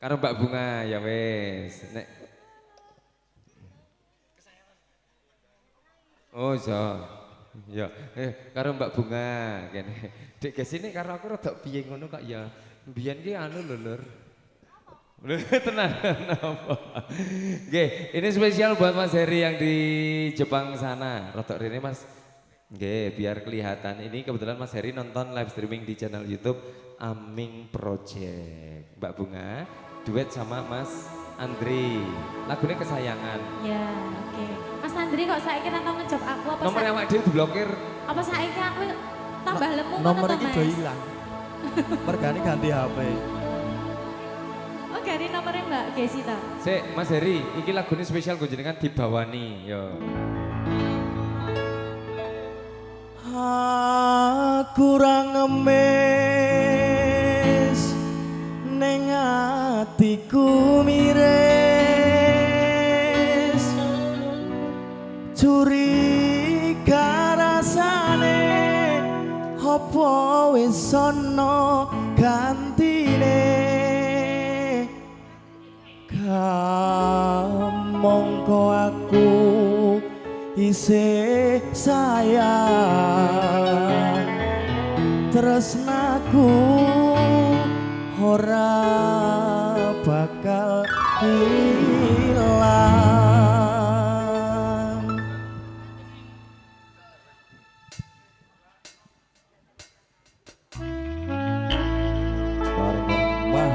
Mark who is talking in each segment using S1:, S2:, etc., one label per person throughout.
S1: Karo Mbak Bunga ya wes. Nek oh so. Ya, karo Mbak Bunga kene. Dek kesini karo aku rada piye ngono kok ya. Mbiyen ki anu lho Lur. Tenang apa? Oke, ini spesial buat Mas Heri yang di Jepang sana. Rotok rene Mas. Oke, biar kelihatan. Ini kebetulan Mas Heri nonton live streaming di channel YouTube Aming Project. Mbak Bunga duet sama Mas Andri. Lagunya kesayangan.
S2: Ya, oke. Mas Andri kok saiki nang ngejob aku apa
S1: nomor yang dia diblokir.
S2: Apa saiki aku tambah lemu
S3: nomor
S2: ngono to,
S3: iki
S2: Mas?
S3: do ilang. Mergane ganti HP.
S2: Oh, gari nomornya Mbak Gesita.
S1: Sik, Mas Heri, iki lagunya spesial gue jenengan dibawani. Yo.
S3: Aku ra ngemis ning atiku miris curiga rasane apa wis ana gantine mongko aku isih sayang tresnaku ora bakal hilang.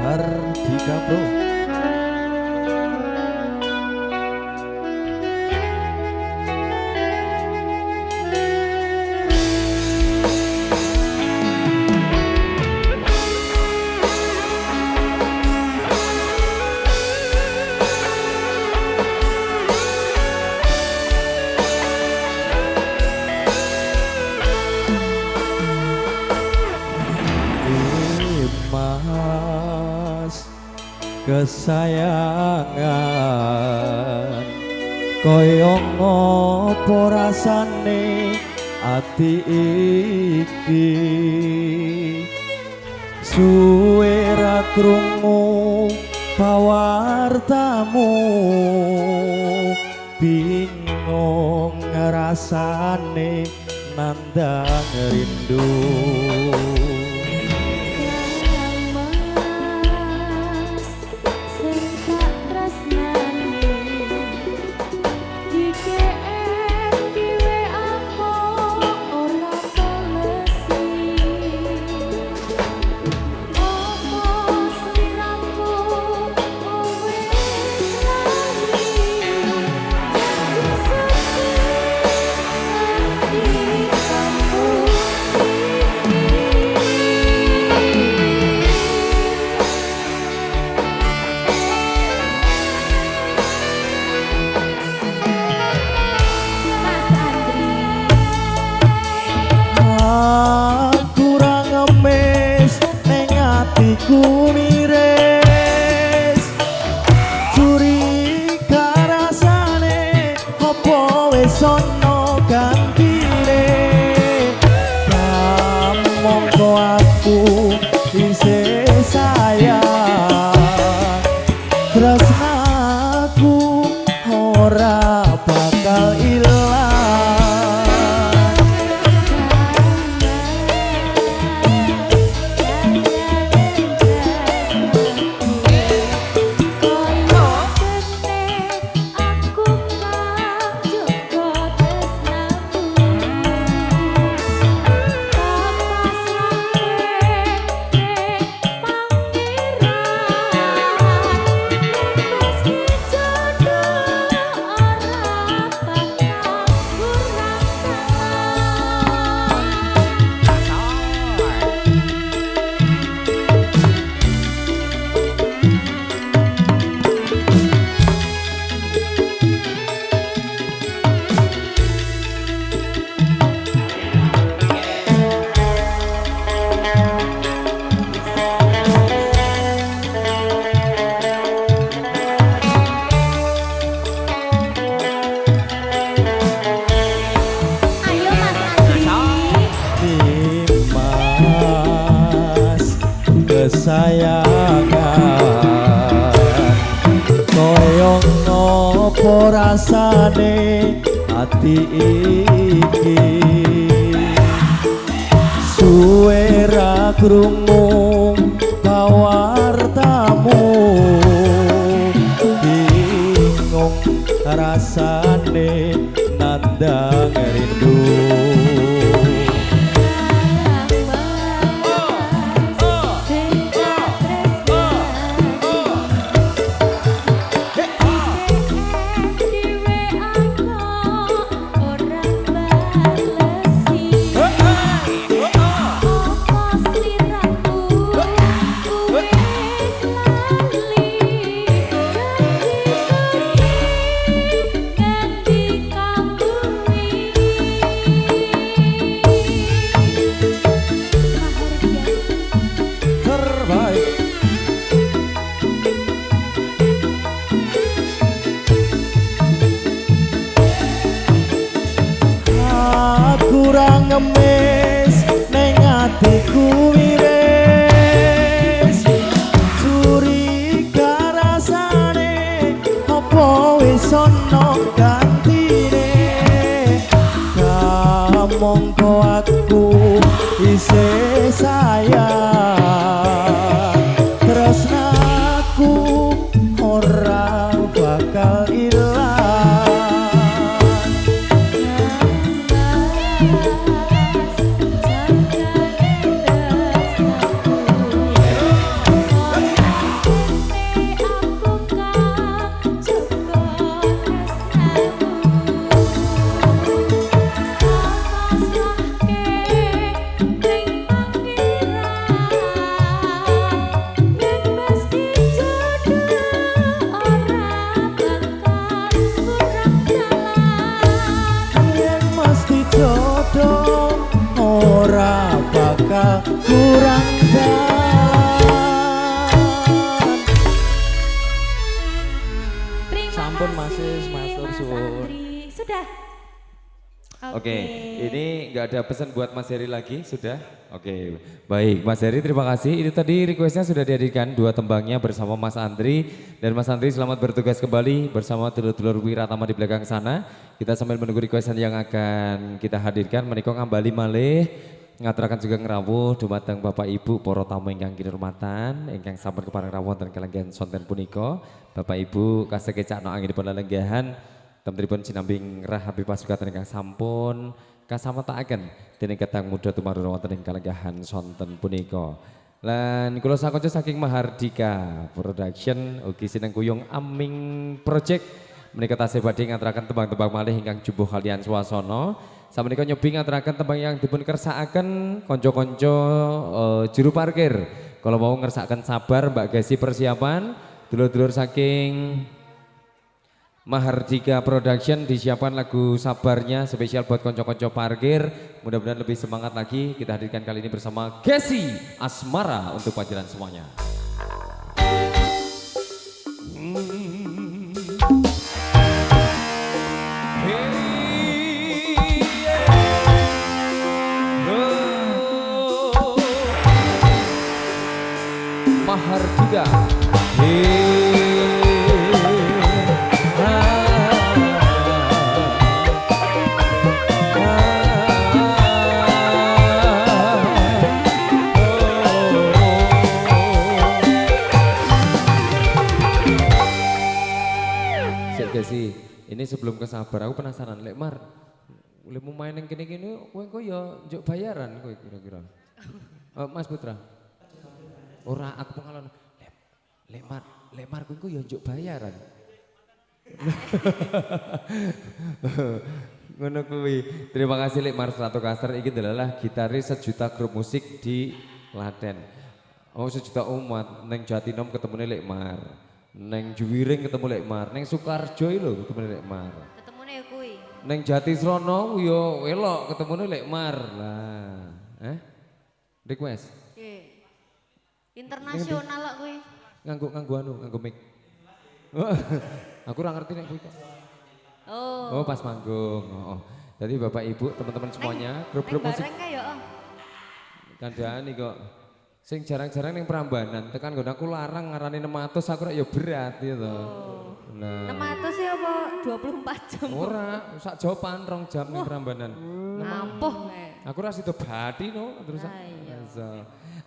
S3: Bareng Mahardika Bro. Kesayangan koyo ngopo rasane ati iki suwe ra krungu pawartamu bingung rasane nandang rindu. Ku miris curiga rasane apa wis ana gantine monggo aku isih sayang tresnaku ora bakal ilang. Kesayangan rasane ati iki suwe ra krungu kawartamu bingung rasane nandang rindu kurang ngemis neng atiku miris curiga rasane apa wis ana gantine kamangka aku isih sayang tresnaku ora bakal ilang ora bakal kurang dalan. Sampun Mas Matur suwun.
S2: Sudah.
S1: Oke, ini nggak ada pesan buat Mas Heri lagi, sudah? Oke, baik Mas Heri terima kasih. Itu tadi requestnya sudah dihadirkan 2 tembangnya bersama Mas Andri. Dan Mas Andri selamat bertugas kembali bersama dulur-dulur Wiratama di belakang sana. Kita sambil menunggu requestan yang akan kita hadirkan. Menika ngambali malih, ngaturaken juga ngrawuh dumateng Bapak Ibu para tamu ingkang kinurmatan, ingkang sampun kepareng rawuh wonten kalenggahan sonten punika. Bapak Ibu kasegecakno anggenipun lelenggahan. Temtripun sinambing rahabi pasukatan ingkang sampun kasametaken dening Kadang Muda tumarun wonten ing kalenggahan sonten punika. Lan kula sakonco saking Mahardika Production ugi sineng kuyung Aming Project menika tasih badhe ngaturaken tembang-tembang malih ingkang jubuh kalian swasana. Sameneika nyobi ngaturaken tembang yang dipun kersakaken kanca-kanca juru parkir. Kalau mau ngersakaken sabar Mbak Gasi persiapan dulur-dulur saking Mahardika Production disiapkan lagu sabarnya spesial buat konco-konco parkir. Mudah-mudahan lebih semangat lagi. Kita hadirkan kali ini bersama Gesi Asmara untuk pelajaran semuanya. Mahardika. Sih, ini sebelum ke sabar aku penasaran Lek Mar, mau main yang kini-kini kowe kok ya njuk bayaran kowe kira-kira. Mas Putra. Ora aku pengalaman Lek Mar kowe kok ya njuk bayaran. Ngono kuwi. Terima kasih Lek Mar Stratocaster iki adalah gitaris sejuta grup musik di Klaten. Oh sejuta umat neng Jatinom ketemune Lek Mar. Neng Juwiring ketemu Lek Mar, neng Sukarjo lho ketemu Lek Mar.
S2: Ketemune kuwi.
S1: Neng Jatisrono yo welok ketemune Lek Mar. Lah, request.
S2: Nggih. Internasional kok kuwi.
S1: Nganggo mic. Aku ora ngerti nek kuwi kok.
S2: Oh.
S1: Oh, pas manggung. Oh. Jadi Bapak Ibu, teman-teman semuanya, grup-grup musik.
S2: Bareng kae yo.
S1: Kandhani kok. Sing jarang-jarang ning Prambanan, tekan nggon aku larang ngarani 600 aku rak ya berat gitu.
S2: Oh.
S1: Nah.
S2: 600 ya apa
S4: kok 24 jam.
S1: Ora, sak jawaban 2 jam ning Prambanan.
S4: Ampuh.
S1: Aku ora sido bati no terus.
S4: Ah, iya.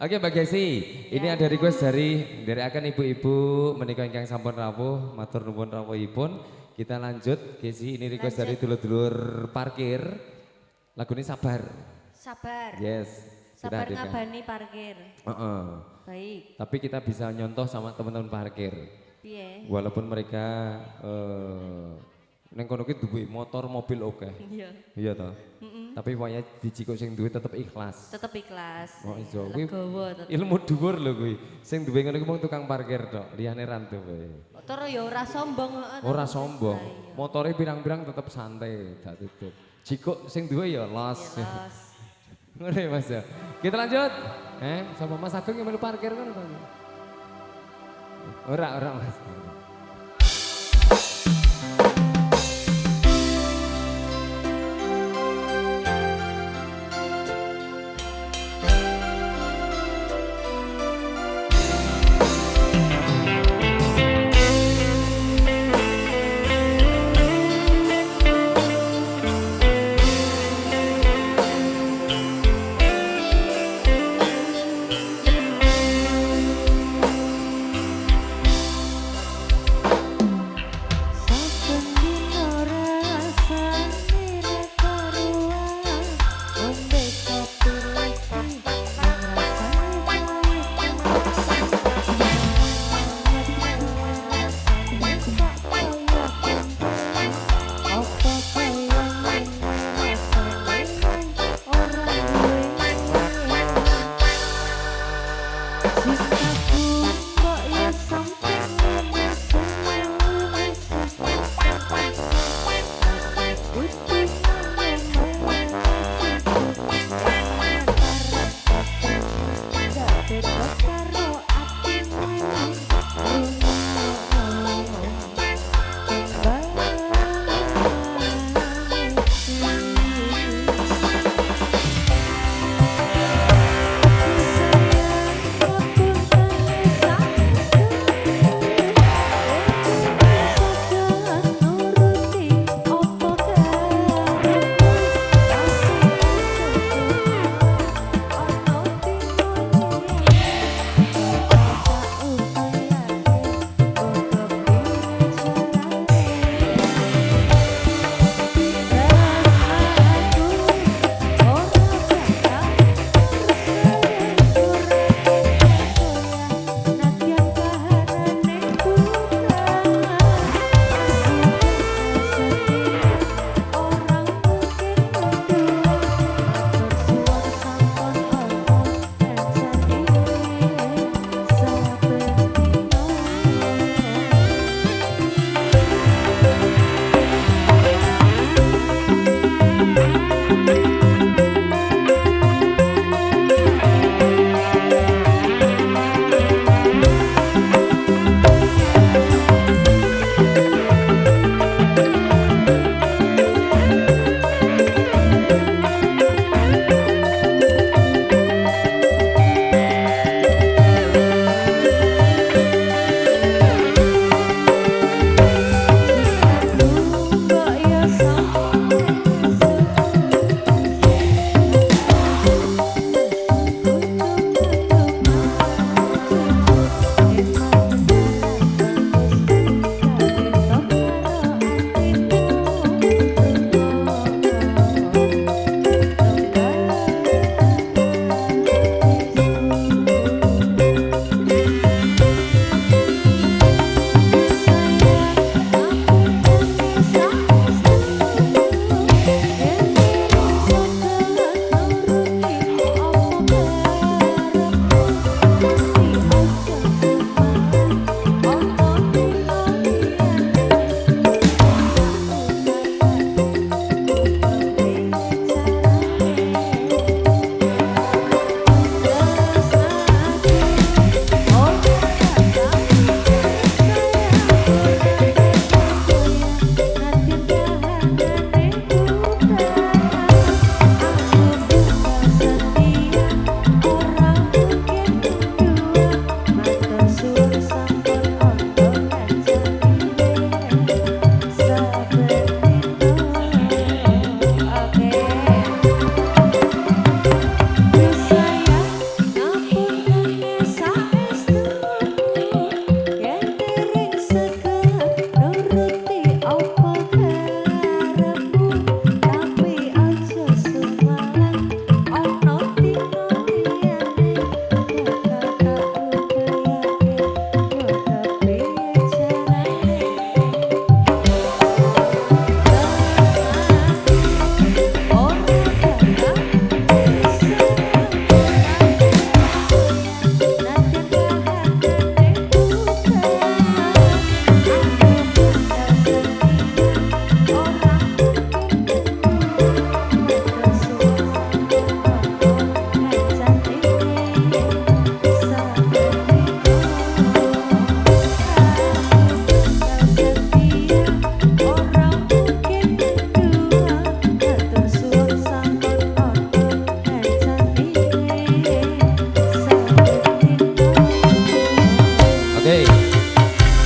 S1: Oke Mbak Gesi, ini ada request dari akan ibu-ibu menika ingkang sampun rawuh, matur nuwun rawuhipun. Kita lanjut, Gesi ini request dari dulur-dulur parkir. Lagu ini Sabar.
S4: Sabar.
S1: Yes. kita
S4: Sabar
S1: hadirkan.
S4: ngabani parkir. Baik.
S1: Tapi kita bisa nyontoh sama teman-teman parkir.
S4: Piye?
S1: Walaupun mereka neng kono ki duwe motor, mobil oke.
S4: Iya.
S1: Iya toh. Tapi waya dijikuk sing duwe tetep ikhlas.
S4: Tetep ikhlas.
S1: Oh iso. Kuwi
S4: Legowo tetep.
S1: ilmu dhuwur lho kuwi. Sing duwe ngono ki mung tukang parkir tok, liyane ra duwe.
S4: Terus ya ora sombong heeh.
S1: Ora sombong.
S4: Ah, iya.
S1: Motore pirang-pirang tetep santai, gak tutup. Jikuk sing duwe ya los.
S4: Ya, Los.
S1: Ngono ya Mas ya. Kita lanjut. Sama Mas Agung yang melu parkir kan. Ora Mas.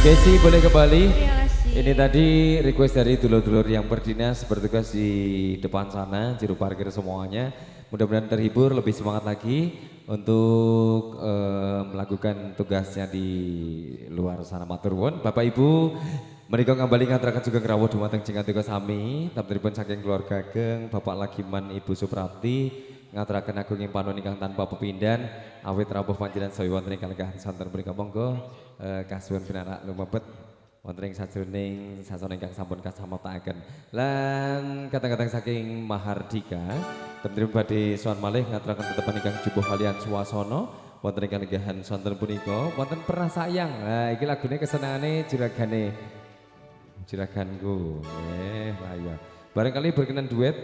S1: Kesi boleh kembali.
S4: Terima kasih.
S1: Ini tadi request dari dulur-dulur yang berdinas bertugas di depan sana, juru parkir semuanya. Mudah-mudahan terhibur, lebih semangat lagi untuk melakukan tugasnya di luar sana. Matur nuwun. Bapak Ibu, mereka kembali ngaturaken juga ngrawuh dumateng Jingatiko sami, tamtunipun saking keluarga Ageng, Bapak Lagiman, Ibu Suprapti, ngaturaken agung ing panuwun ingkang tanpa pepindhan, awit rawuh panjenengan saya wonten ing kalenggahan santen menika monggo kasuwun pinarak lumebet wonten ing sajroning sasana ingkang sampun kasamaptaken. Lan kadang-kadang saking Mahardika, tamtunipun badhe sowan malih ngaturaken tetepan ingkang jubuh kaliyan swasana wonten ing kalenggahan santen punika wonten Pernah Sayang. Nah, iki lagune kesenangane juraganku. Raya. Barangkali berkenan duet,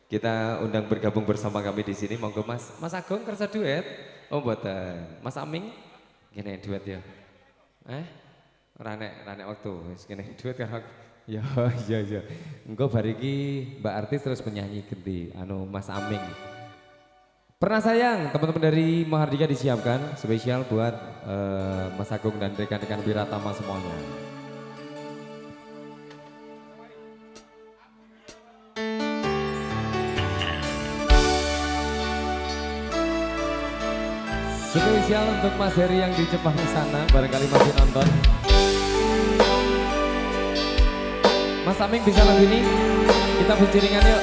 S1: kita undang bergabung bersama kami di sini. Monggo Mas Agung kersa duet. Oh mboten. Mas Aming kene duet ya. Ora nek waktu wis kene duet karo aku. Ya iya. Engko bar iki Mbak artis terus penyanyi ganti Mas Aming. Pernah Sayang, teman-teman dari Mahardika disiapkan spesial buat Mas Agung dan rekan-rekan Wiratama semuanya. Spesial untuk Mas Heri yang di Jepang sana, barangkali masih nonton. Mas Aming bisa lagu ini? Kita featuringan yuk.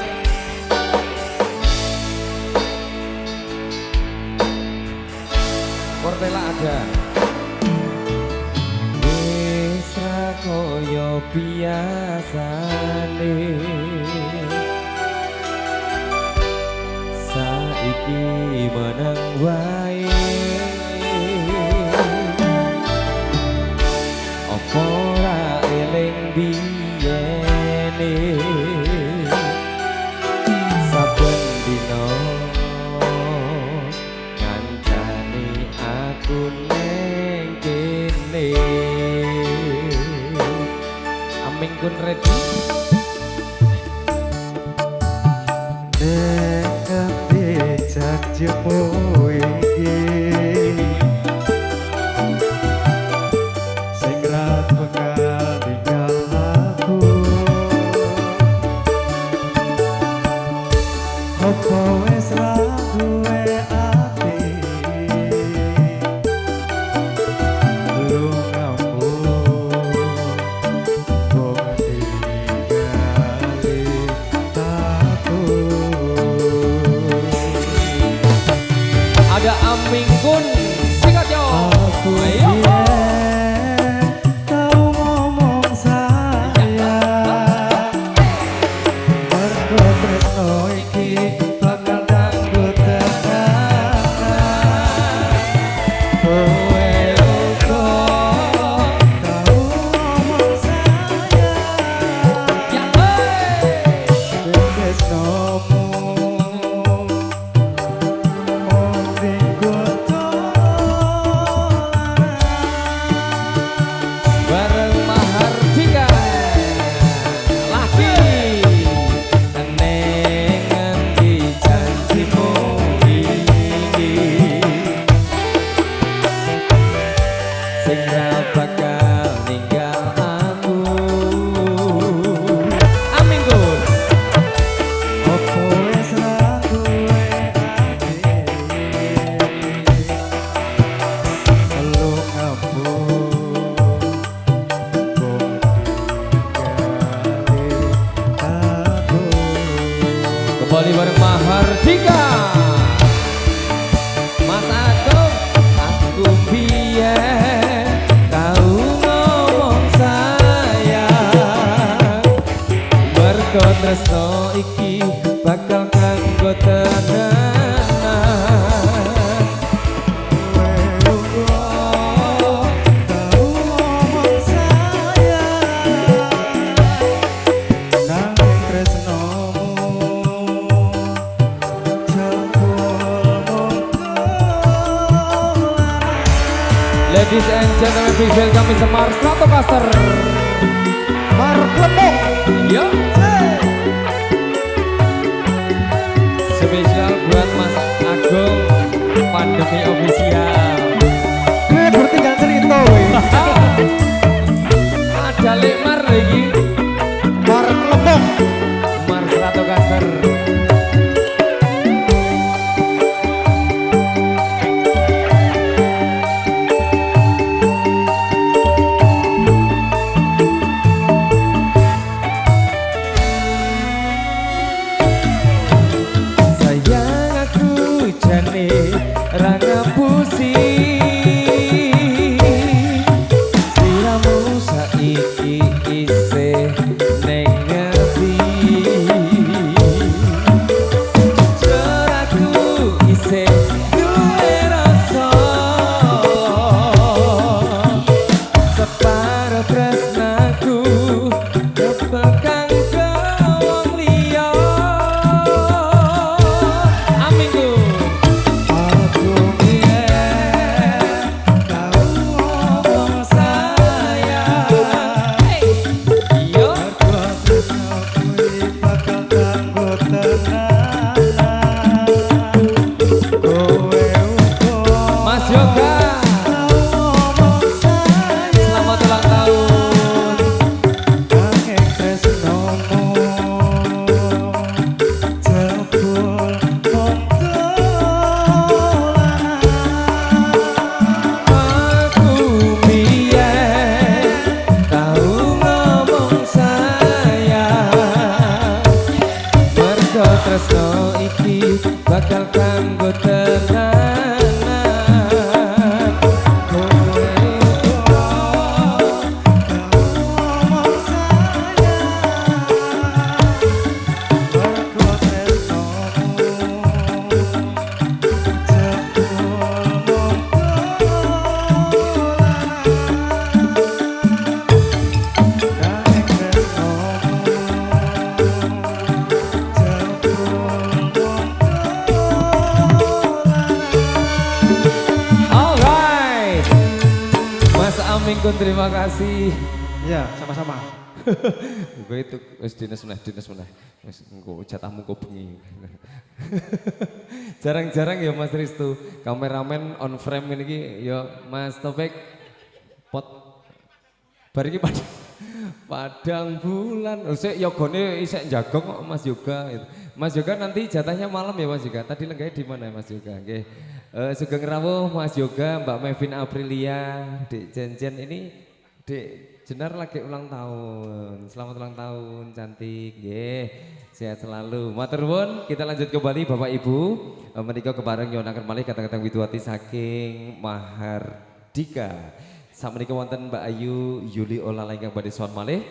S1: Portela ada. Wis ra koyo biasane, saiki meneng wae. Apa ora eling biyene, saben dina ngancani aku ning kene. Aming kun ready.
S3: Nek becak jemu iki sing ra bakal tinggal aku. Apa wis ra duwe ati lu ngapun kok tinggali aku.
S1: Ada Aming kun sikat yo.
S3: Aku
S1: Ayo.
S3: tau ngomong sayang, mergo tresno iki bakal kanggo tenanan. Kowe uga tau ngomong sayang,
S1: Ya hei.
S3: tresnomu
S1: Bareng Mahardika lagi neng ngendi janjimu iki sing ra bakal ninggal aku. Amin Gus.
S3: Opo wis ra duwe ati lu ngapun kok tinggali aku.
S1: Kembali bareng Mahardika. Mas Agung, aku biyen tau ngomong sayang, mergo tresno iki bakal kanggo tenanan.
S3: Kowe uga tau ngomong sayang, nanging tresnomu jebul
S1: Ladies and gentlemen, please welcome Mr. Mars Stratocaster.
S3: Marklepok.
S1: Yo. Spesial buat Mas Agung, pandemi official.
S3: Gue ngerti gak cerita weh.
S1: Mingkun terima kasih.
S3: Ya, sama-sama.
S1: Gue itu wis dinas meneh. Wis engko jatahmu kok bengi. Jarang-jarang ya Mas Ristu, kameramen on frame ini ki ya Mas Topik pot bar iki padang bulan. Sik yogane isek jagong kok Mas Yoga itu. Mas Yoga nanti jatahnya malam ya Mas Yoga. Tadi lenggahnya di mana Mas Yoga? Nggih. Sugeng rawuh Mas Yoga, Mbak Mevin Aprilia, Dek Jen ini Dek Jenar lagi ulang tahun. Selamat ulang tahun, cantik. Nggih. Sehat selalu. Matur nuwun, kita lanjut kembali Bapak Ibu. Menika kebareng nyonaken malih kata-kata Widwati saking Mahardika. Sakmenika wonten Mbak Ayu Yuli Olala ingkang badhe sowan malih.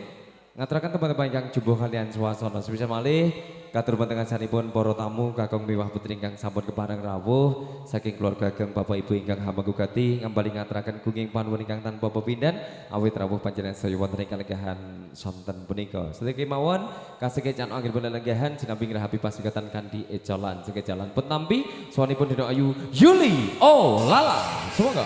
S1: Ngaturaken teman-teman ingkang jumbo kalian swasana sebisa malih katur pantengan sanipun para tamu kakung miwah putri ingkang sampun kepareng rawuh saking keluarga ageng Bapak Ibu ingkang hamba gugati ngambali ngaturaken gunging panuwun ingkang tanpa pepindhan awit rawuh panjenengan saya wonten ing kalenggahan sonten punika. Sedaya kemawon kasekecan anggen penelenggahan sinambing rahapi pasugatan kanthi ecolan sekejalan pentampi sawanipun Dina Ayu Yuli Olala. Semoga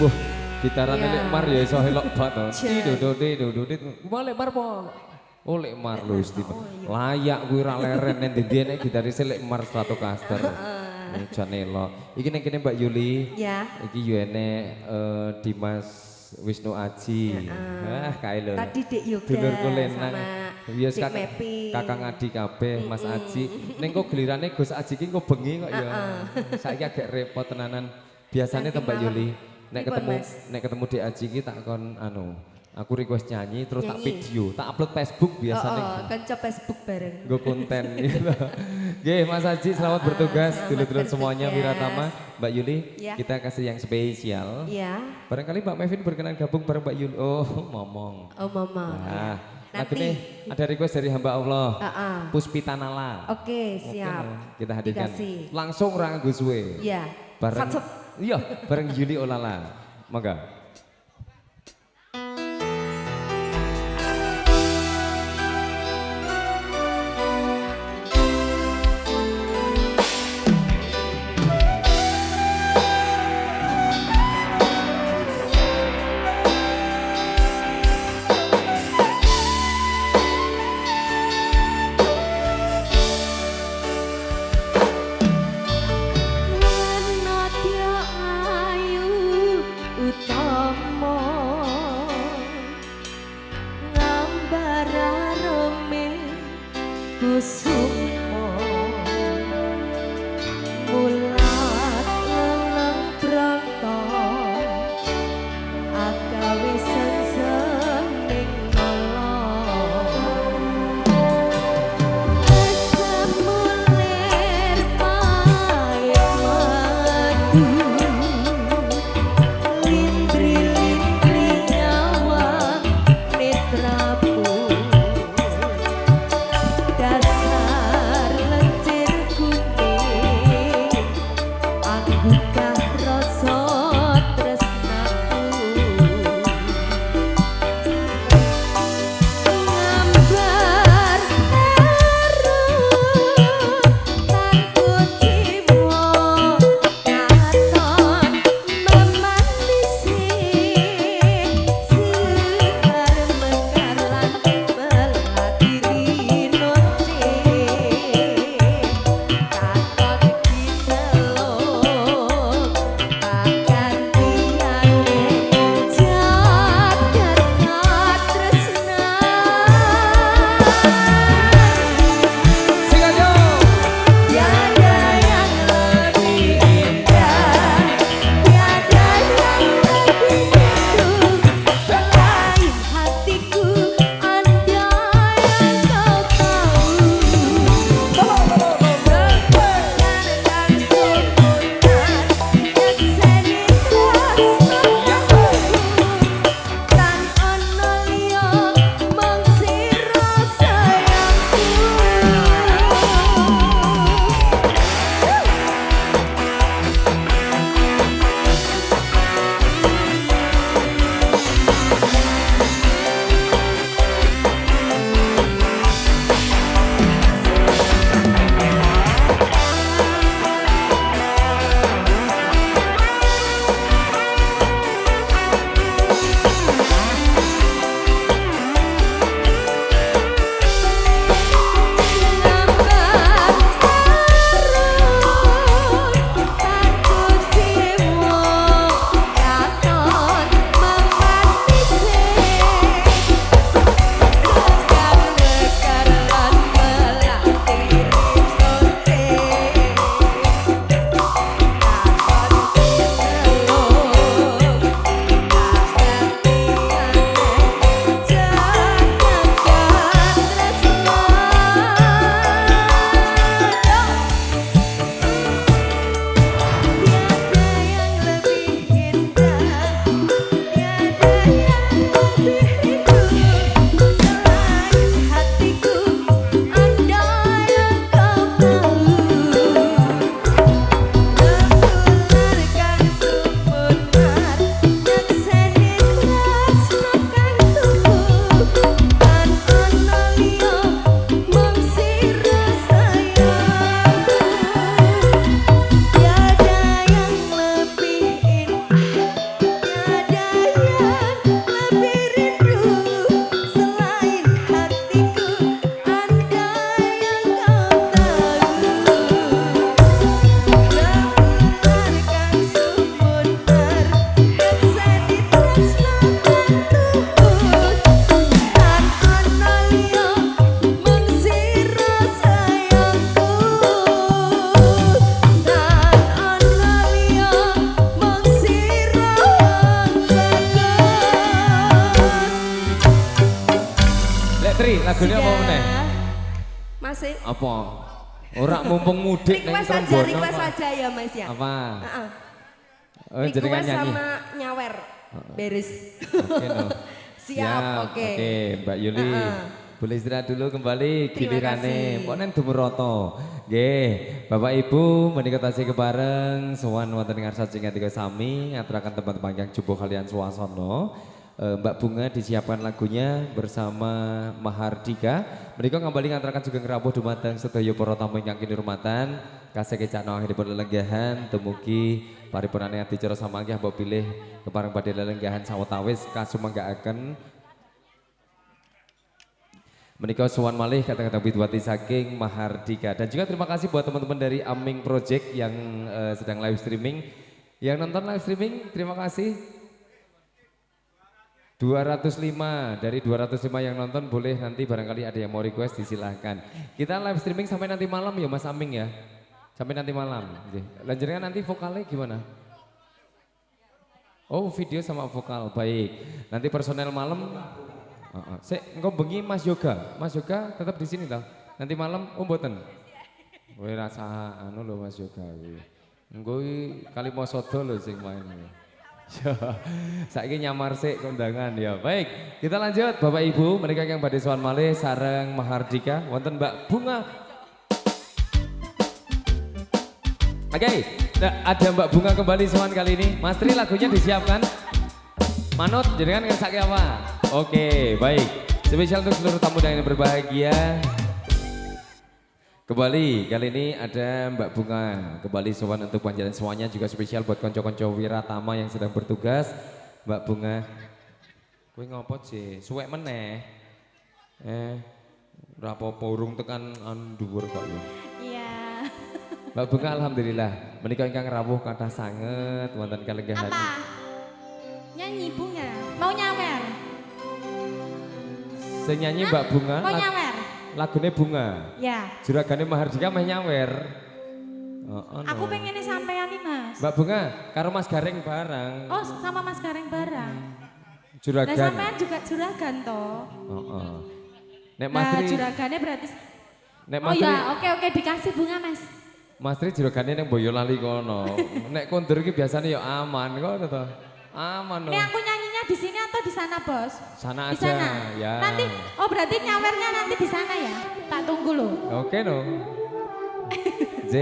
S1: wah, gitaran lek mar ya iso elok banget. Tidodododododit. Lek mar po. Oh lek mar lho istimewa. Layak kuwi ra leren nek ndi nek gitaris lek mar Stratocaster. Jan elok. Iki ning kene Mbak Yuli.
S4: Ya.
S1: Iki yo enek Dimas Wisnu Aji. Wah, kae lho.
S4: Tadi Dek Yoga
S1: Dulurku Lenang.
S4: sama
S1: Yes,
S4: Dek Mepi.
S1: Kakang Adi kabeh, Mas Aji. Ning kok gelirane Gus Aji ki kok bengi kok ya. Saiki agak repot tenanan. Biasanya
S4: Nanti
S1: Mbak
S4: malam.
S1: Yuli nek
S4: Pripun,
S1: ketemu
S4: Mas?
S1: nek ketemu Dek Aji ki tak kon anu. Aku request nyanyi terus tak
S4: Nyanyi.
S1: video, tak upload Facebook biasanya.
S4: Kanca Facebook bareng.
S1: Gue konten gitu. Oke, Mas Aji selamat bertugas.
S4: selamat
S1: Dulur-dulur semuanya
S4: bertugas.
S1: Wiratama, Mbak Yuli,
S4: Ya.
S1: kita kasih yang spesial.
S4: Iya.
S1: Barangkali Mbak Mevin berkenan gabung bareng Mbak Yuli. Oh, ngomong.
S4: Oh mama.
S1: Nah, lagu
S4: Nanti.
S1: ini ada request dari hamba Allah.
S4: Ah.
S1: Puspita Nala.
S4: Oke, siap.
S1: Kita hadirkan
S4: Dikasih.
S1: langsung orang Gus We.
S4: Iya.
S1: Bareng
S4: Sat-sat.
S1: iya, bareng Yuli Olala. Mangga.
S2: Wanadya ayu utawa
S1: Lagune apa meneh?
S4: Masih.
S1: Apa? Ora mumpung mudik ning Trenggono.
S4: Request saja ya Mas ya.
S1: Apa?
S4: Heeh.
S1: Oh, jenengan
S4: Request
S1: nyanyi.
S4: sama nyawer. Beres.
S1: Oke, no.
S4: Siap, oke.
S1: Oke, Mbak Yuli. Boleh istirahat dulu kembali
S4: Terima
S1: gilirane.
S4: kasih.
S1: Mboten Dumuroto. Nggih, Bapak Ibu menika tasih kebareng sowan wonten ing ngarsa Cing Atika sami ngaturaken teman-teman yang jubo kalian swasana. Mbak Bunga disiapkan lagunya bersama Mahardika. Menika kembali ngaturaken juga ngrawuh dumateng sedaya para tamu ingkang kinurmatan. Kasih kecakno akhiripun lelenggahan dumugi paripurnane adicara samanggih mbok pilih kepareng badhe lelenggahan sawetawis kasumenggaaken. Menika sowan malih kata-kata Widwati saking Mahardika. Dan juga terima kasih buat teman-teman dari Aming Project yang sedang live streaming. Yang nonton live streaming, terima kasih. 205, dari 205 yang nonton boleh nanti barangkali ada yang mau request disilahkan. Kita live streaming sampai nanti malam ya Mas Aming ya. Sampai nanti malam. Lanjutnya nanti vokalnya gimana? Oh video sama vokal, baik. Nanti personel malam. Engkau bengi Mas Yoga tetap di sini tau. Nanti malam mboten. Kowe rasa anu lho Mas Yoga iki. Engko kali mosodo lho sing main. Saiki nyamar sik kondangan ya. Baik, kita lanjut Bapak Ibu, mereka yang badhe sowan malih sareng Mahardika wonten Mbak Bunga. Oke, ada Mbak Bunga kembali sowan kali ini. Mas Tri lagunya disiapkan. Manut, jenengan ngersake apa? Oke, baik. Spesial untuk seluruh tamu yang berbahagia. Kembali, kali ini ada Mbak Bunga. Kembali sowan untuk panjenengan semuanya, juga spesial buat konco-konco wiratama yang sedang bertugas. Mbak Bunga. Kowe ngopo sih? Suwek meneh. Ora apa-apa urung tekan dhuwur kok ya.
S2: Iya.
S1: Mbak Bunga alhamdulillah menika ingkang rawuh kathah sanget wonten kalenggahan.
S2: Apa? Nyanyi Bunga. Mau nyawer?
S1: Sing nyanyi Mbak Bunga.
S2: Mau nyawer?
S1: Lagune Bunga.
S2: Ya.
S1: Juragane Mahardika meh nyawer.
S2: Aku pengen sampean nih Mas.
S1: Mbak Bunga karo Mas Gareng bareng.
S2: Oh sama Mas Gareng bareng.
S1: Juragan.
S2: Nah sampean juga juragan toh.
S1: Nek Mas
S2: Nah
S1: Tri.
S2: juragannya berarti.
S1: Nek
S2: Oh
S1: Mas Tri.
S2: ya oke dikasih bunga Mas.
S1: Mas Tri juragane ning Boyolali kono. Nek kondur iki biasanya ya aman kok to. Aman loh.
S2: Ini aku nyanyinya di sini atau di sana bos?
S1: Sana
S2: Di
S1: aja.
S2: sana.
S1: Ya.
S2: Nanti, oh berarti nyawernya nanti di sana ya? Tak tunggu loh.
S1: Oke no. J,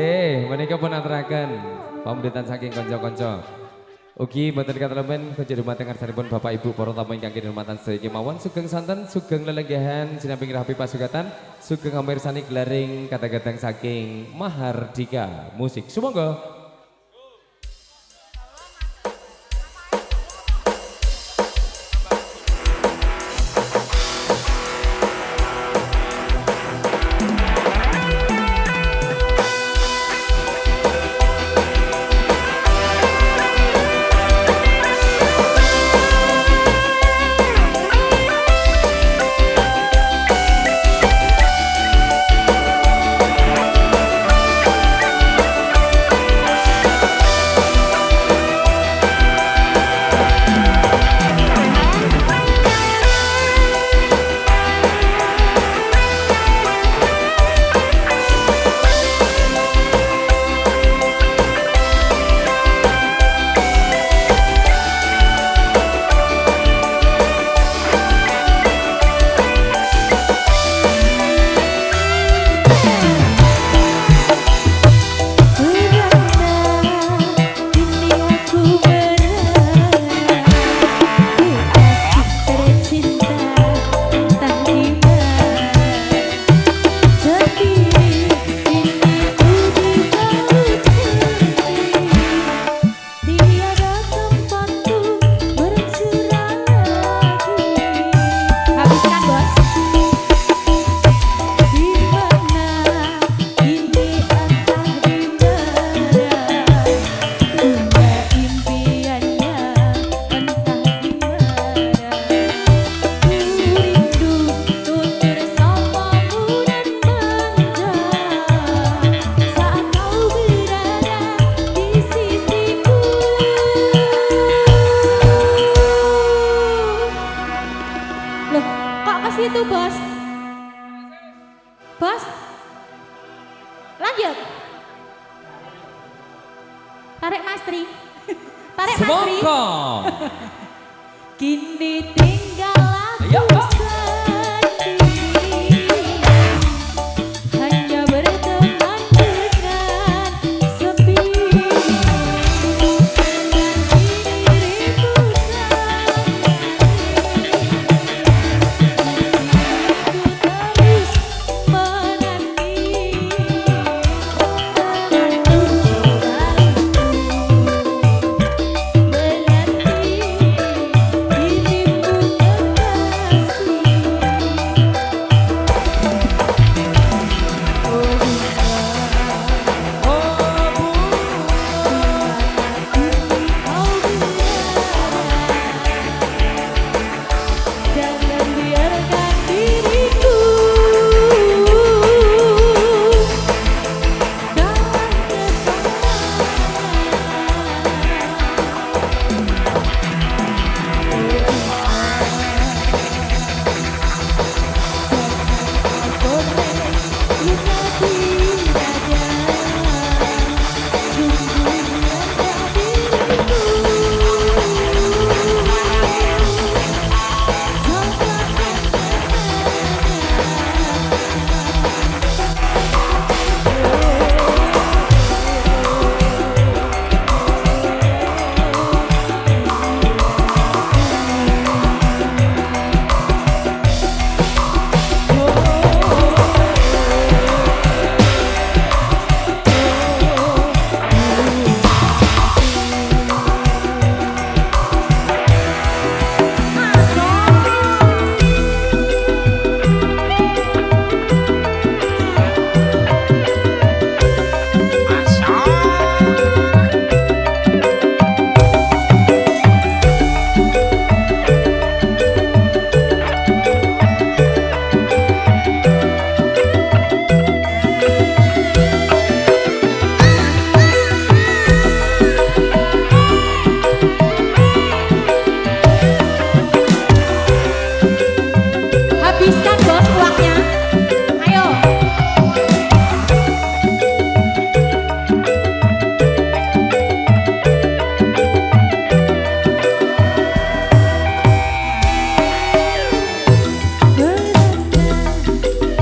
S1: menika pun aturaken pamritan saking kanca-kanca. Ugi mboten katelemen kanca dumateng ngarsanipun Bapak Ibu para tamu ingkang kinurmatan sedaya kemawon sugeng santen, sugeng lelenggahan sinambing rapi pasugatan, sugeng amirsani gelaring kata-katang saking Mahardika musik. Sumangga.
S2: Tarik Mas Tri. Tarik Mas Tri.
S5: Semongko.
S2: Kini tinggal
S5: Ayo,
S2: aku
S5: Mbak.
S2: sendiri, hanya berteman dengan sepi, dengan diriku terus menanti jangan biarkan diriku dalam habiskan bos uangnya. Ayo.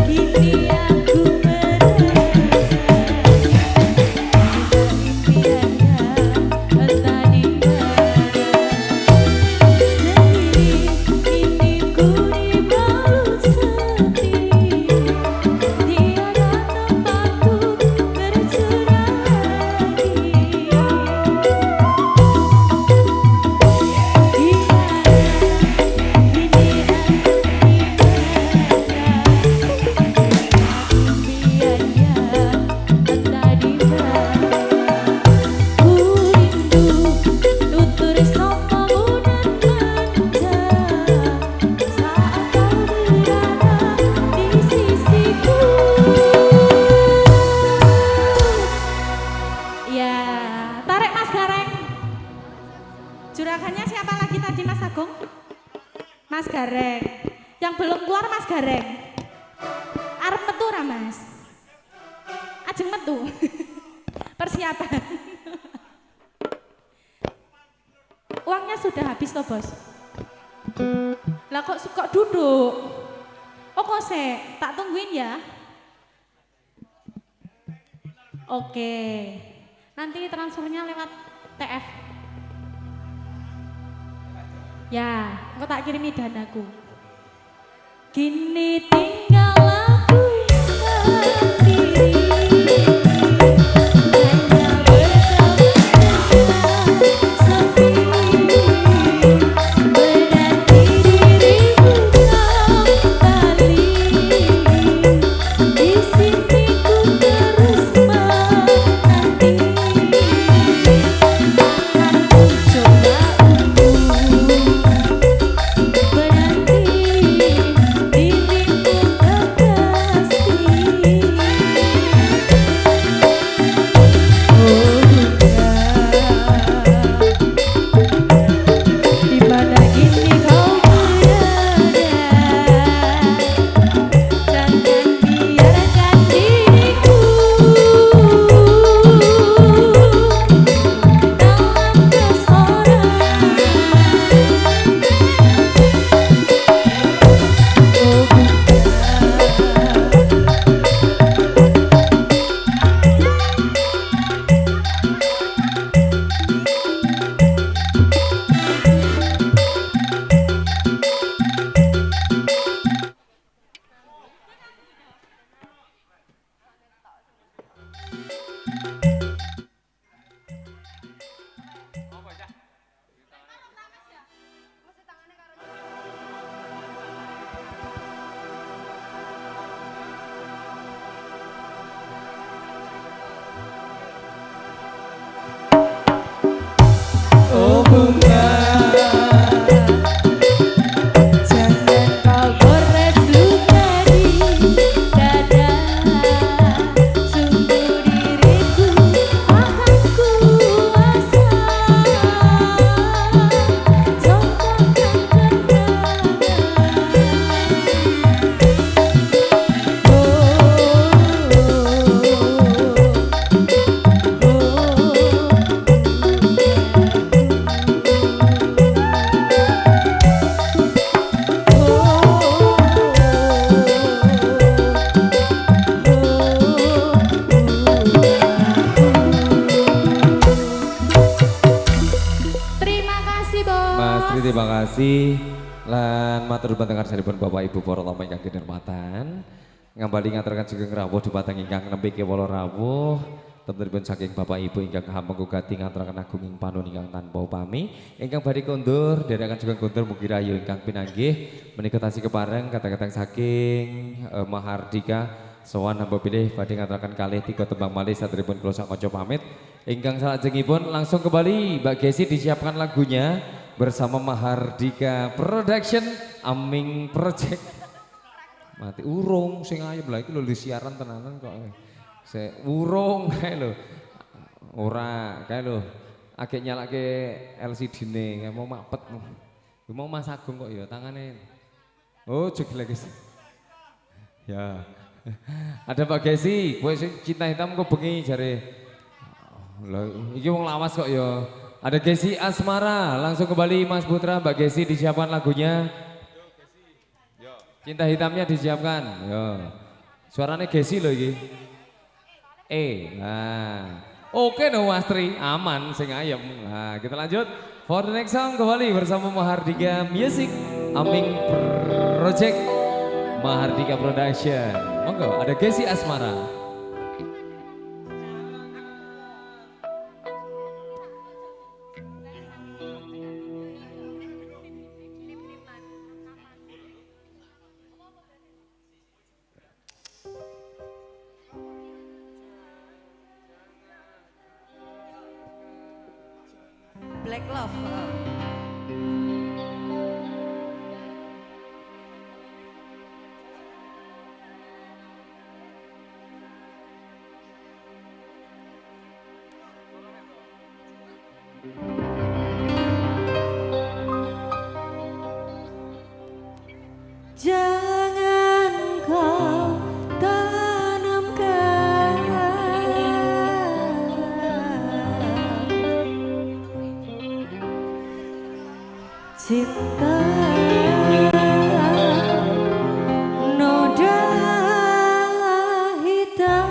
S2: Kini aku Juragannya siapa lagi tadi Mas Agung? Mas Gareng. Yang belum keluar Mas Gareng. Arep metu ra Mas? Ajeng metu. Persiapan. Uangnya sudah habis toh Bos? Lah kok duduk? Oh kok tak tungguin ya. Oke. Nanti transfernya lewat TF. Ya, engko tak kirimi danaku. Kini tinggal aku sendiri. Diriku
S1: terima kasih. Lan matur pendengar saripun Bapak Ibu para tamu ingkang kinurmatan. Ngambali ngaturaken sugeng rawuh dumateng ingkang nembe kewala rawuh. Tentunipun saking Bapak Ibu ingkang hamengga gati ngaturaken agunging panuwun ingkang tanpa upami. Ingkang badhe kondur, dherekaken sugeng kondur mugi rayu ingkang pinanggih menika tasih kepareng kata-kata saking Mahardika sowan hamba pilih badhe ngaturaken kalih 3 tembang malih saderepun kula sak kanca pamit. Ingkang salajengipun langsung kembali Mbak Gesi disiapkan lagunya bersama Mahardika Production Aming Project. Mati urung sing ayem lha iki lho siaran tenanan kok. Urung kae lho. Ora kae lho. Agek nyalake LCD-ne mau mapet. Mau Mas Agung kok ya tangane. Oh jeglek guys. Ya. Ada Mbak Gesi, kowe sing cinta hitam kok bengi jare. Lah iki wong lawas kok ya. Ada Gesi Asmara, langsung kembali Mas Putra, Mbak Gesi disiapkan lagunya. Cinta hitamnya disiapkan. Yo. Suaranya Gesi loh iki. Nah. Oke no Mas Tri, aman sing ayem. Nah, kita lanjut. For the next song kembali bersama Mahardika Music Aming Project Mahardika Production. Monggo ada Gesi Asmara.
S4: Black Love. Jangan kau tanamkan cinta noda hitam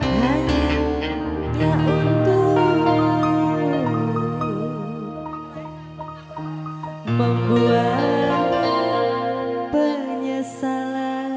S4: hanya untuk membuat penyesalan.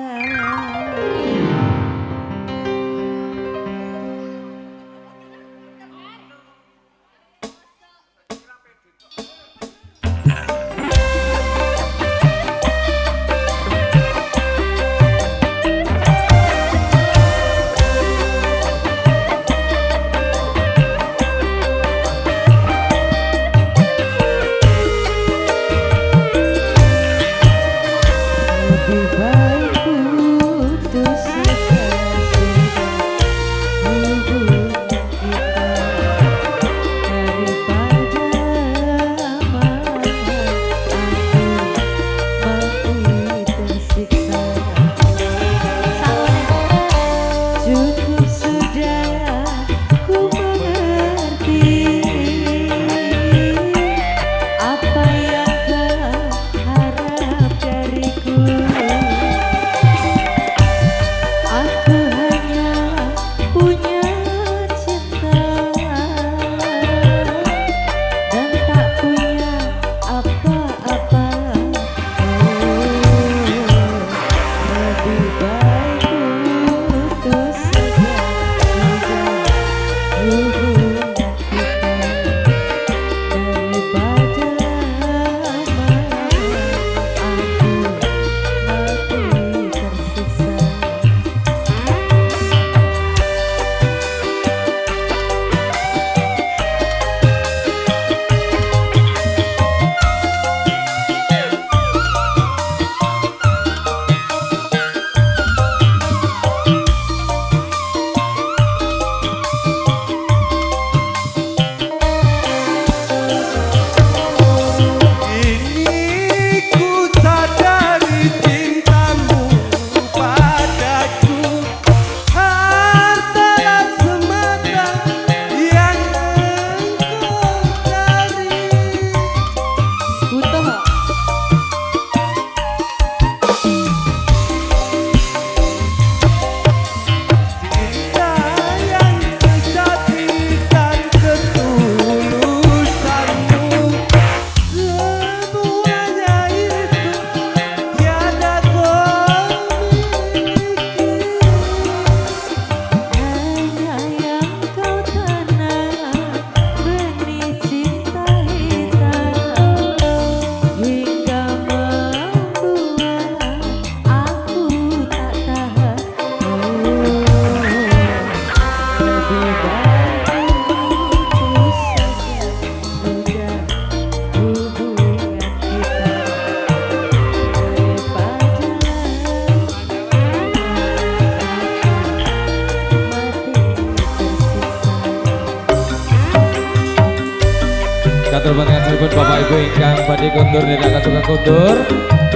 S1: matur banget pun Bapak Ibu ingkang badhe kundur nindakaken juga kundur.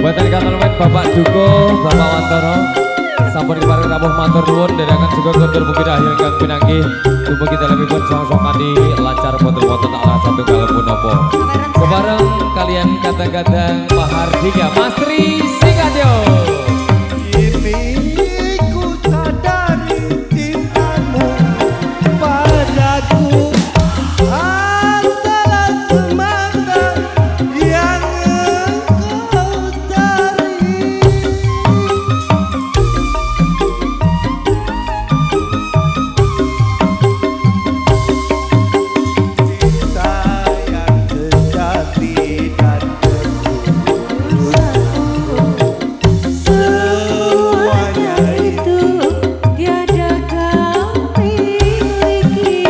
S1: Boten katalmen Bapak Duko, Bapak Wantoro. Sampun diparing rawuh matur nuwun nindakaken juga kundur mugi rahayu ingkang pinanggih. Mugi dalemipun song-song kanthi lancar boten wonten ala satunggal punapa. Kebareng kalian kadang-kadang Mahardika Mastri Singadyo.
S3: Kini ku sadari cintamu padaku adalah semata yang engkau cari. Cinta yang sejati dan
S4: Semuanya itu tiada kau miliki,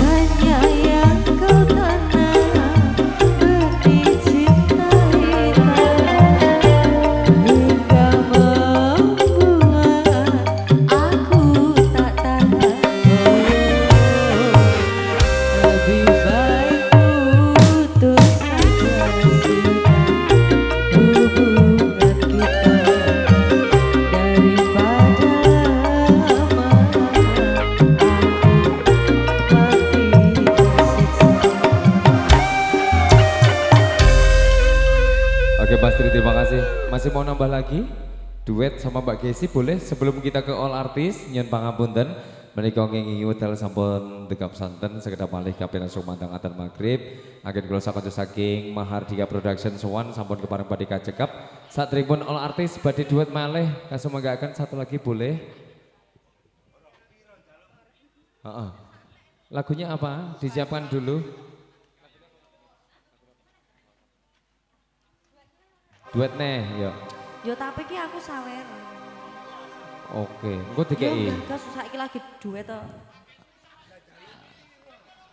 S4: hanya yang kau tanam benih cinta hingga membuat aku tak tahan. Lebih baik putus saja sudah hubungan kita daripada mati tersiksa.
S1: Oke Mas Tri, terima kasih. Masih mau nambah lagi? Duet sama Mbak Gesi boleh sebelum kita ke all artis nyen pangapunten menika ngingi hotel sampun dekap santen sekedap malih kapten sumantang adan magrib agen kula sakonco saking Mahardika Production sowan sampun kepareng badhe kacekap satripun all artis badhe duet malih kasumanggaken satu lagi boleh. Heeh. Lagunya apa? Disiapkan dulu. Duet neh, ya.
S4: Yo tapi ki aku sawer.
S1: Oke, engko
S4: Yo
S1: dikei.
S4: enggak susah iki lagi duet to.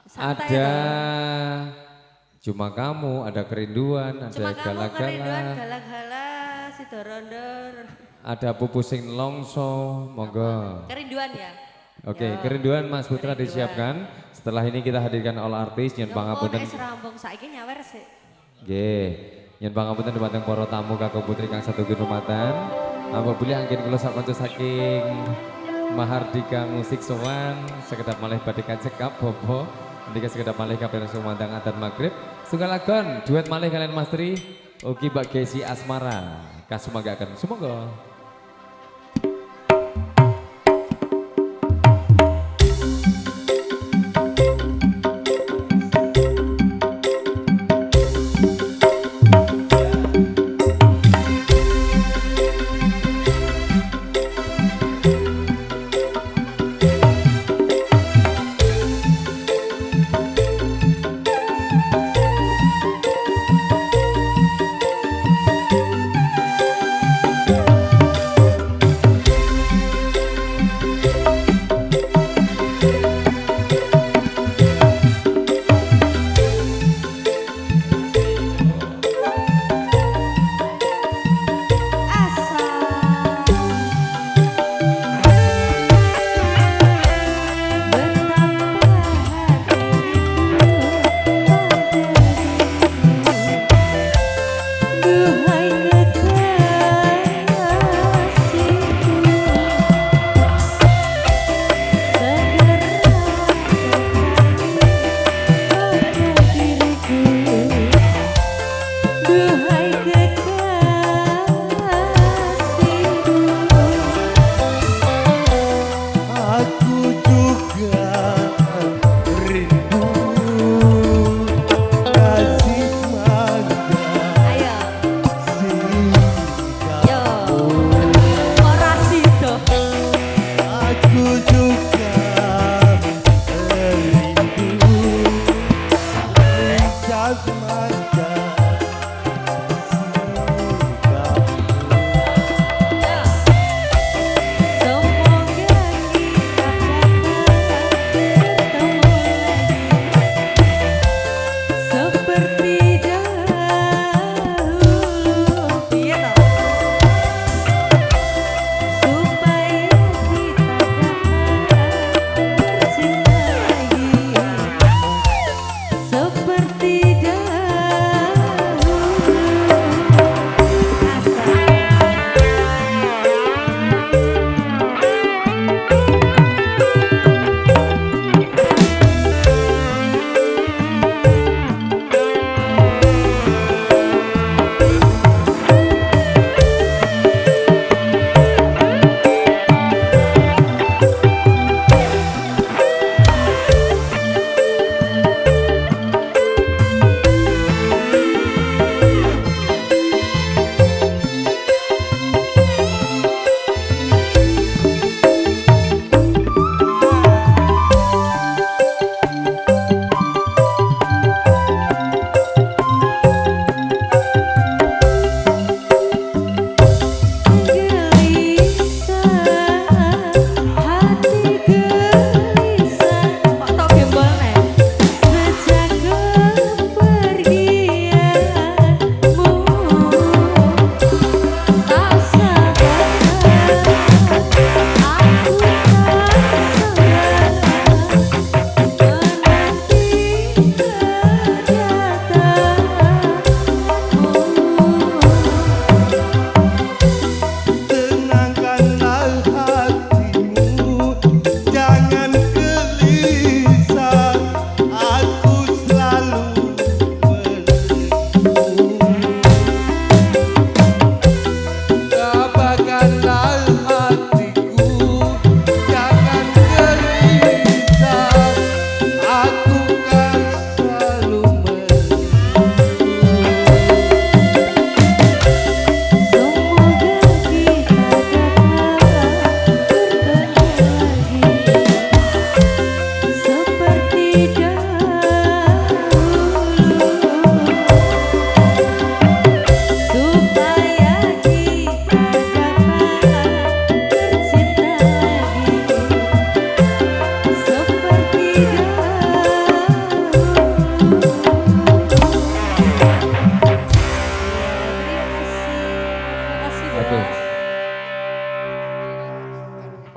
S4: Santai
S1: Ada
S4: to.
S1: Cuma Kamu, ada Kerinduan, ada
S4: Cuma kamu kerinduan
S1: Gala-gala,
S4: gala-gala si dorondor.
S1: ada Pupusing Longso, monggo.
S4: Kerinduan ya.
S1: Oke,
S4: Yo,
S1: Kerinduan Mas Putra
S4: Kerinduan.
S1: disiapkan. Setelah ini kita hadirkan all artis nyen
S4: Yo
S1: pangapunten.
S4: wis rambung saiki nyawer sik.
S1: Nggih. Nyen pangapunten dumateng para tamu kakung putri kang satunggal rumatan. Apabila angin kula sakonco saking Mahardika Musik sowan sekedap malih badhe kacekap bobo. Ndika sekedap malih kapten sumantang adan magrib. Sunggal lagon duet malih kalian Mas Tri ugi Mbak Gesi Asmara. Kasumanggaken sumangga.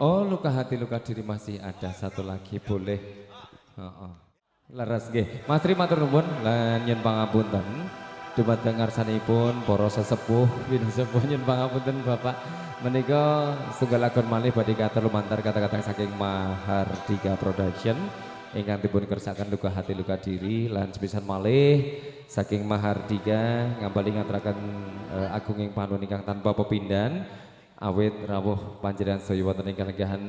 S1: Oh, luka hati, luka diri masih ada satu lagi, boleh. Leres nggih. Mas Tri matur nuwun lan yen pangapunten. Dumateng ngarsanipun para sesepuh, bin sepuh yen pangapunten Bapak. Menika setunggal lagon malih badhe katur lumantar kata-kata saking Mahardika Production ingkang dipun kersakaken luka hati luka diri lan sepisan malih saking Mahardika ngambali ngaturaken agunging panuwun ingkang tanpa pepindhan awit rawuh panjenengan sedaya wonten ing kalenggahan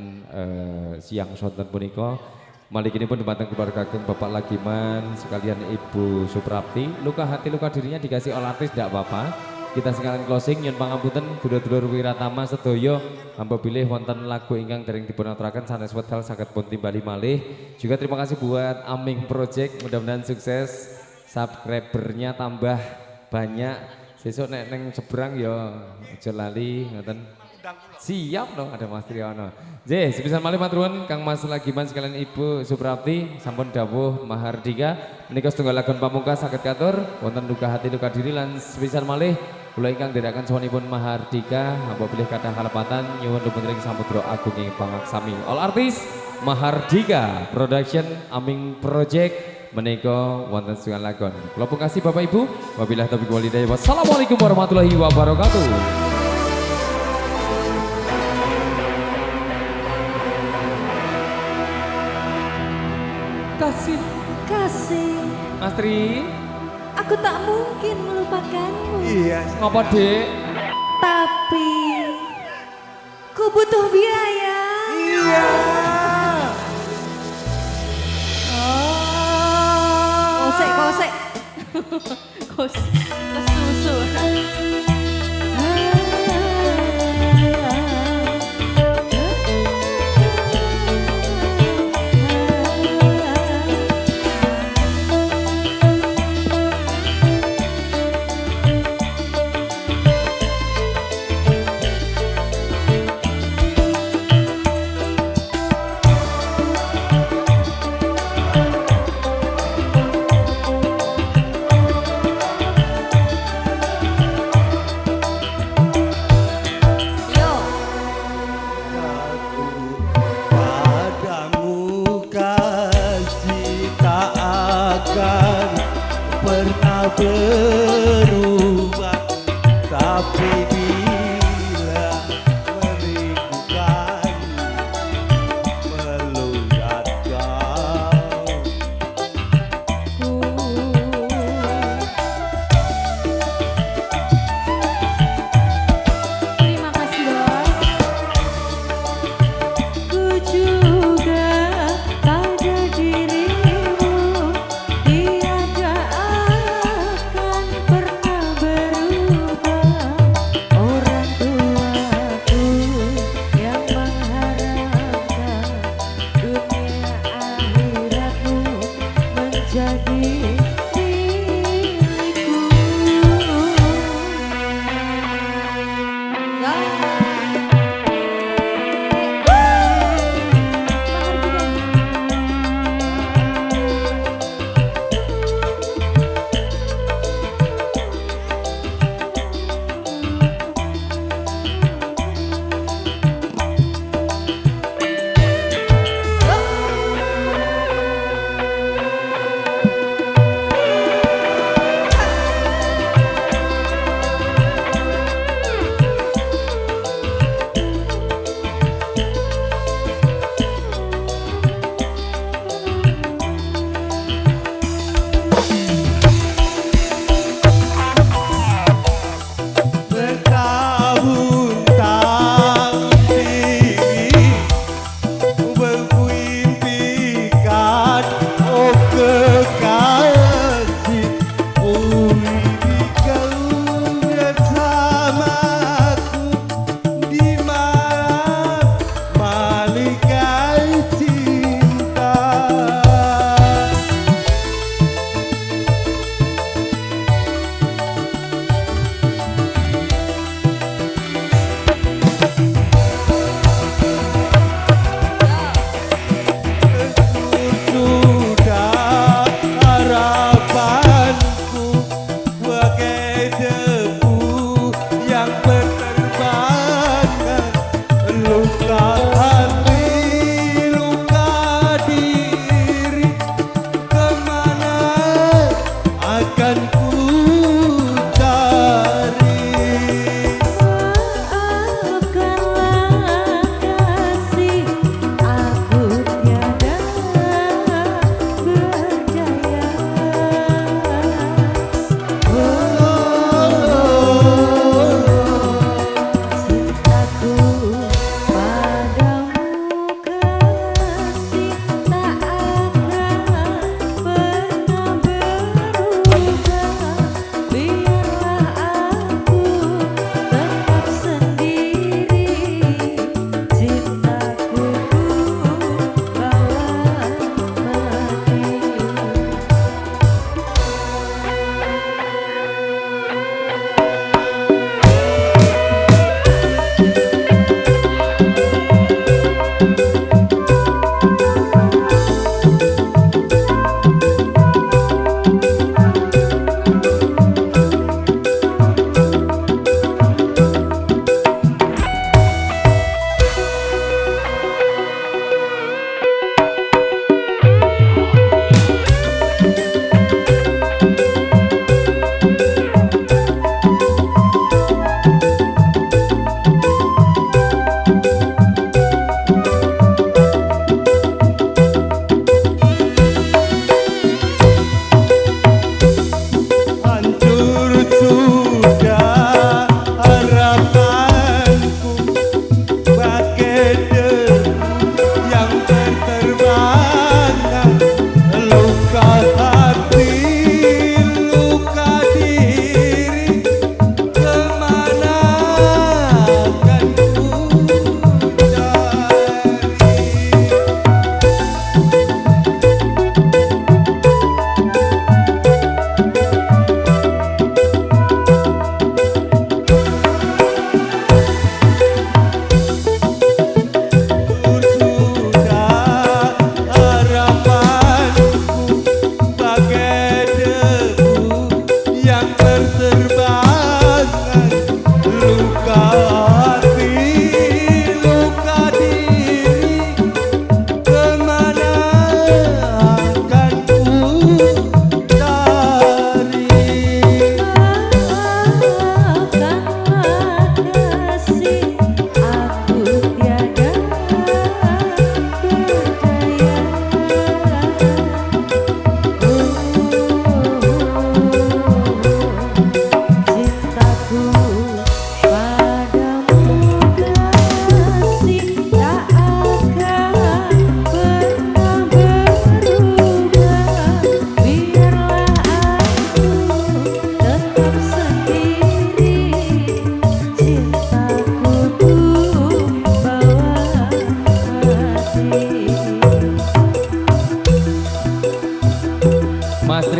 S1: siang sonten punika. Malih pun dumateng keluarga ageng Bapak Lagiman sekalian Ibu Suprapti. Luka hati luka dirinya dikasih oleh artis tidak apa-apa. Kita sekalian closing yen pangapunten dulur-dulur wiratama sedaya hamba bilih wonten lagu ingkang dereng dipun aturaken sanes wedal saged pun timbali malih. Juga terima kasih buat Aming Project, mudah-mudahan sukses. Subscribernya tambah banyak. Sesuk nek neng seberang ya aja lali ngoten. Siap dong, ada Mas Triyono. J, sepisan malih matur nuwun Kang Mas Lagiman sekalian Ibu Suprapti sampun dawuh Mahardika menika setunggal lagon pamungkas saged katur wonten luka hati luka diri lan sepisan malih kula ingkang ndherekaken sawanipun Mahardika hamba bilih kathah kalepatan nyuwun dumateng samudra agung ing pangaksami. All artis Mahardika Production Aming Project menika wonten setunggal lagon. Kula pungkasi Bapak Ibu, wabillahi taufiq wal hidayah. Wassalamualaikum warahmatullahi wabarakatuh. Kasih
S4: Kasih,
S1: Mas Tri,
S4: aku tak mungkin melupakanmu.
S3: Iya.
S1: ngapa Dek?
S4: Tapi, ku butuh biaya.
S3: Iya.
S4: Kosek, kosek. Kosek, kesusu.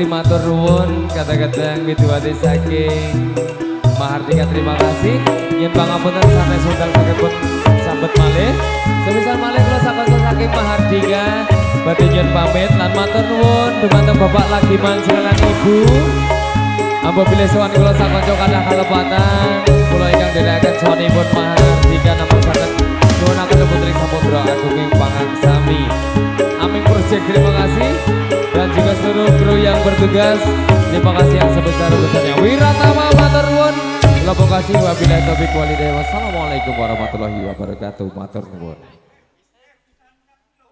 S1: Putri matur nuwun kadang-kadang Widowati saking Mahardika terima kasih. Yen pangapunten sampai sundal saged pun sambet malih. Semisal malih kula sakonten saking Mahardika badhe nyuwun pamit lan matur nuwun dumateng Bapak Lagiman lan Ibu. Apabila sowan kula sakonco kathah kalepatan kula ingkang dherekaken sowanipun Mahardika namung saged nyuwunaken Putri Samudra Agung ing pangangsami. Amin Project terima kasih dan juga seluruh kru yang bertugas terima kasih yang sebesar-besarnya. Wiratama matur nuwun. Terima kasih wabillahi taufiq walhidayah. Wassalamualaikum warahmatullahi wabarakatuh. Matur nuwun.